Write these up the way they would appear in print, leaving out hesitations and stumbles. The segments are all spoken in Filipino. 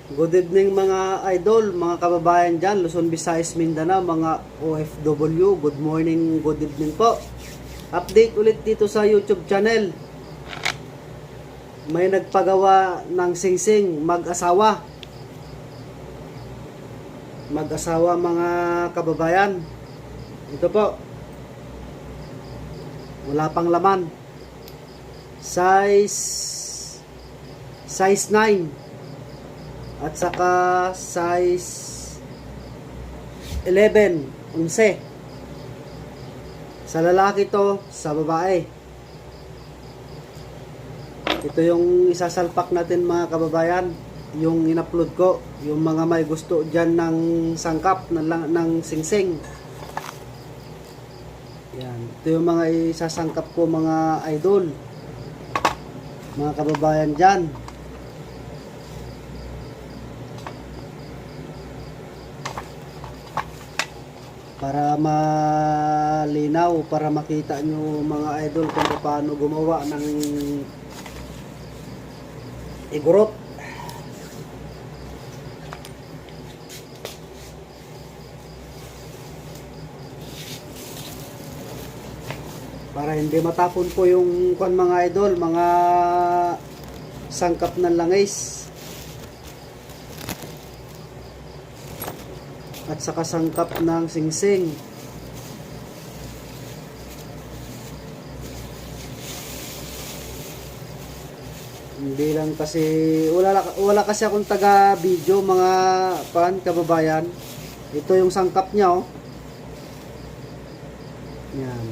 Good evening mga idol, mga kababayan dyan, Luzon, Visayas, Mindanao, mga OFW. Good morning, good evening po. Update ulit dito sa YouTube channel. May nagpagawa ng singsing mag-asawa. Mag-asawa mga kababayan. Ito po. Wala pang laman. Size 9. At saka size 11, 11. Sa lalaki to, sa babae. Ito yung isasalpak natin mga kababayan. Yung in-upload ko, yung mga may gusto dyan ng sangkap, ng singsing. Yan. Ito yung mga isasangkap ko mga idol. Mga kababayan dyan. Para malinaw, para makita nyo mga idol kung paano gumawa ng igurot. Para hindi matapon po yung mga idol, mga sangkap ng langis. At saka sangkap ng singsing. Hindi lang kasi wala kasi akong taga video mga kababayan. Ito yung sangkap niya oh. Yan.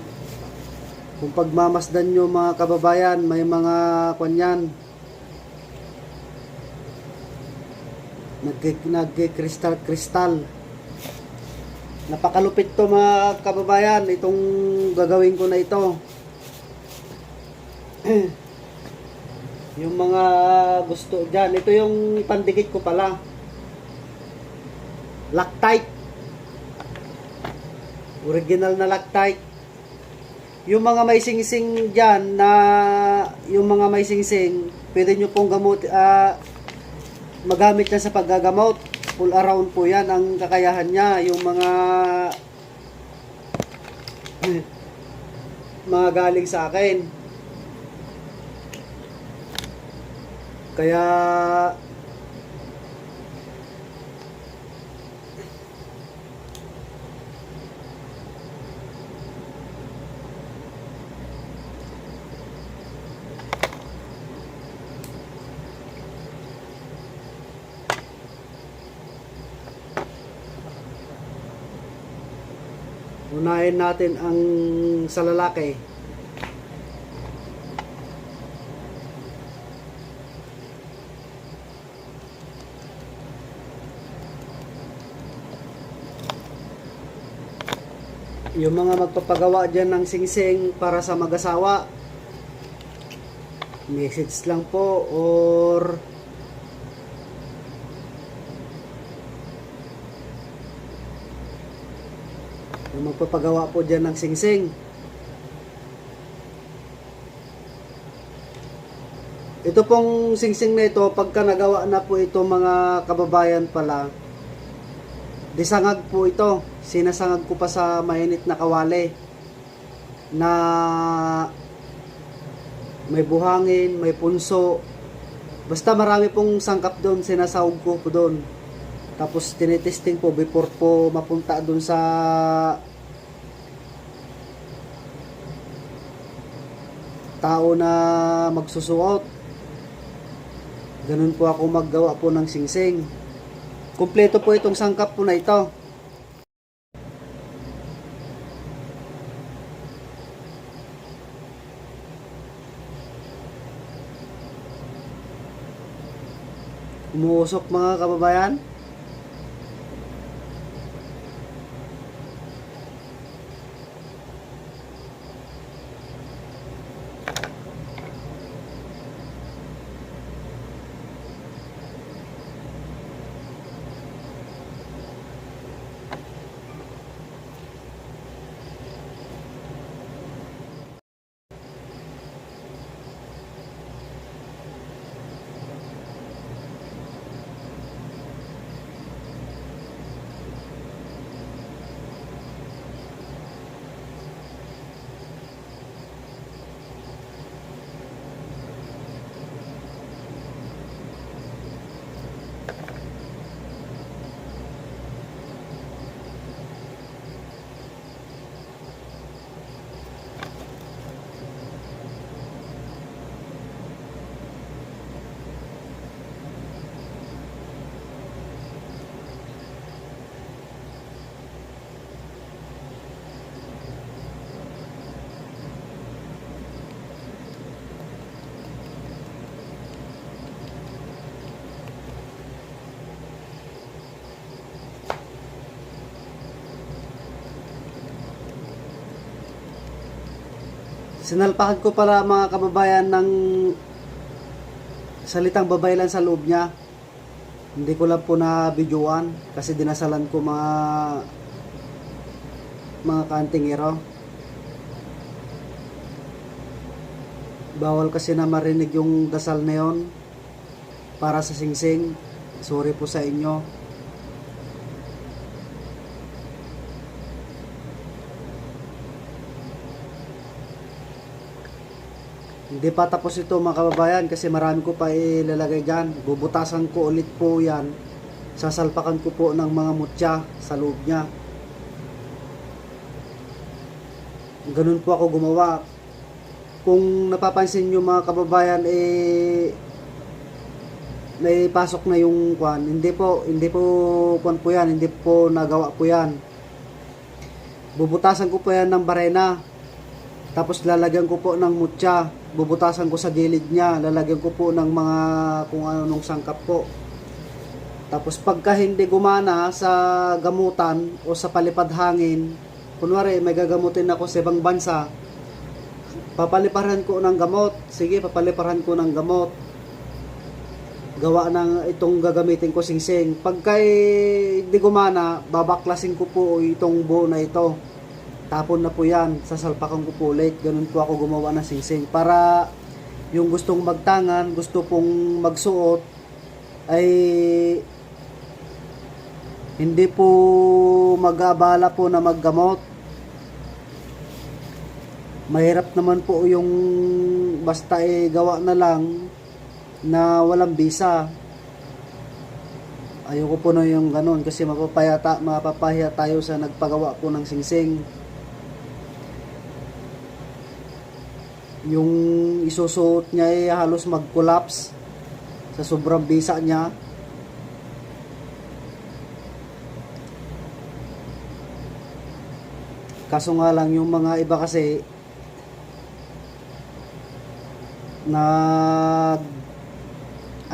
Kung pagmamasdan nyo mga kababayan, may mga kanyan. Nagkikristal. Napakalupit to mga kababayan, itong gagawin ko na ito. Yung mga gusto dyan, ito yung pandikit ko pala. Loctite. Original na Loctite. Yung mga may singsing dyan na, yung mga may singsing, pwede nyo pong magamit yan sa paggagamot. Full around po yan ang kakayahan niya. Yung mga galing sa akin. Kaya unahin natin ang sa lalaki. Yung mga magpapagawa dyan ng singsing para sa mag-asawa, message lang po or yung magpapagawa po dyan ng singsing. Ito pong singsing na ito, pagka nagawa na po ito mga kababayan pala, disangag po ito. Sinasangag ko pa sa mainit na kawali na may buhangin, may punso. Basta marami pong sangkap doon, sinasahog ko po doon. Tapos tinitesting po before po mapunta doon sa tao na magsusuot. Ganun po ako maggawa po ng singsing. Kumpleto po itong sangkap po na ito. Umuusok mga kababayan. Sinalpakan ko pala mga kababayan ng salitang babae lang sa loob niya. Hindi ko lang po na videoan kasi dinasalan ko mga kantingero. Bawal kasi na marinig yung dasal na yon para sa singsing. Sorry po sa inyo. Hindi pa tapos ito mga kababayan kasi marami ko pa ilalagay dyan. Bubutasan ko ulit po yan. Sasalpakan ko po ng mga mutya sa loob niya. Ganun po ako gumawa. Kung napapansin nyo mga kababayan, naipasok na yung kwan. Hindi po kwan po yan. Hindi po nagawa po yan. Bubutasan ko po yan ng barena. Tapos lalagyan ko po ng mutya. Bubutasan ko sa gilid niya. Lalagyan ko po ng mga kung ano nung sangkap po. Tapos pagka hindi gumana sa gamutan o sa palipad hangin, kunwari may gagamutin ako sa ibang bansa, papaliparan ko ng gamot. Sige, papaliparan ko ng gamot. Gawa ng itong gagamitin ko singsing. Pagka hindi gumana, babaklasin ko po itong buo na ito. Tapon na po yan, sasalpakan ko po ulit. Ganun po ako gumawa ng singsing para yung gustong magtangan, gusto pong magsuot ay hindi po mag-aabala po na maggamot. Mahirap naman po yung basta gawa na lang na walang bisa. Ayoko po na yung ganun kasi mapapahiya tayo sa nagpagawa po ng singsing. Yung isusuot niya ay halos mag-collapse sa sobrang bisa niya. Kaso nga lang yung mga iba kasi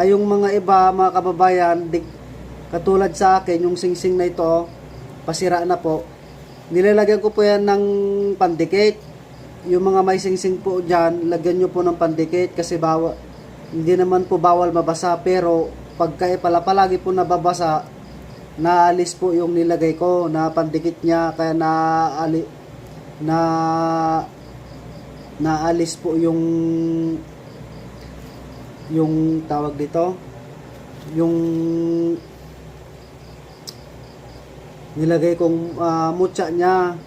yung mga iba mga kababayan, katulad sa akin yung singsing na ito pasira na po, nilalagyan ko po yan ng pandikit. Yung mga may singsing po dyan, lagyan nyo po ng pandikit kasi hindi naman po bawal mabasa, pero pagka palagi po nababasa, naalis po yung nilagay ko na pandikit niya, kaya naalis po yung tawag dito, yung nilagay kong mutya niya.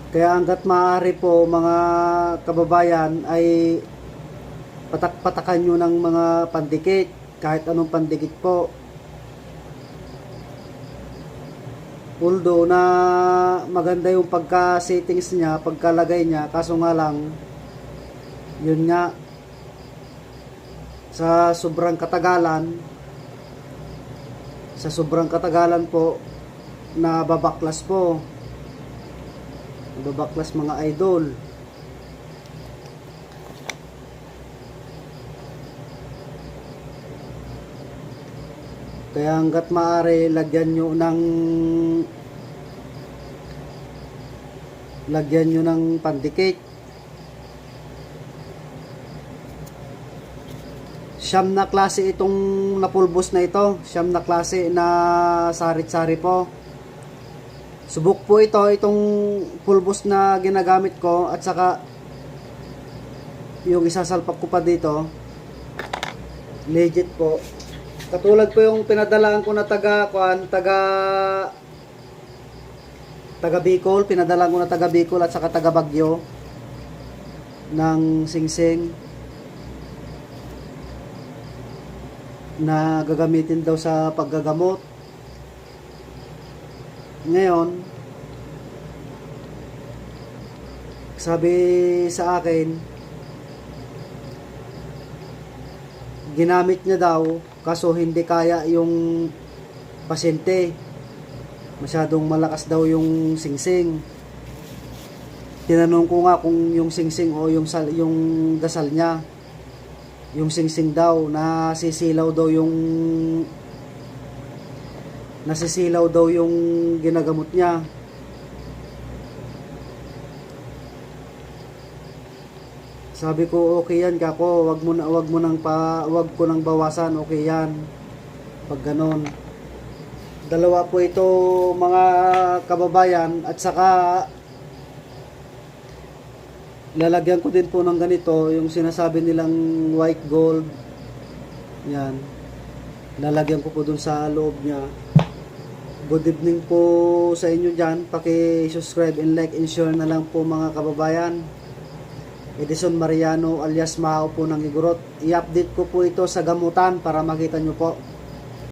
Kaya hanggat maaari po mga kababayan ay patakan nyo ng mga pandikit, kahit anong pandikit po. Although na maganda yung pagka-settings niya, pagkalagay niya, kaso nga lang, yun nga, sa sobrang katagalan po, nababaklas po. Nababaklas mga idol. Kaya hanggat maaari, lagyan nyo ng pandikit. Siyam na klase itong napulbos na ito. Siyam na klase na sarit-sari po. Subok po itong pulbos na ginagamit ko, at saka yung isasalpak ko pa dito. Legit po. Katulad po yung pinadalaan ko na taga Bicol, pinadalaan ko na taga Bicol at saka taga Baguio ng singsing na gagamitin daw sa paggagamot. Ngayon, sabi sa akin, ginamit niya daw kaso hindi kaya yung pasyente. Masyadong malakas daw yung singsing. Tinanong ko nga kung yung singsing o yung dasal niya. Yung singsing daw, nasisilaw daw yung ginagamot niya. Sabi ko, okay yan kako, wag ko nang bawasan, okay yan. Pag ganon. Dalawa po ito mga kababayan, at saka lalagyan ko din po ng ganito, yung sinasabi nilang white gold. Yan. Lalagyan ko po dun sa loob niya. Good evening po sa inyo dyan. Paki-subscribe and like and share na lang po mga kababayan. Edison Mariano alias Mao po ng Igorot. I-update ko po ito sa gamutan para makita nyo po.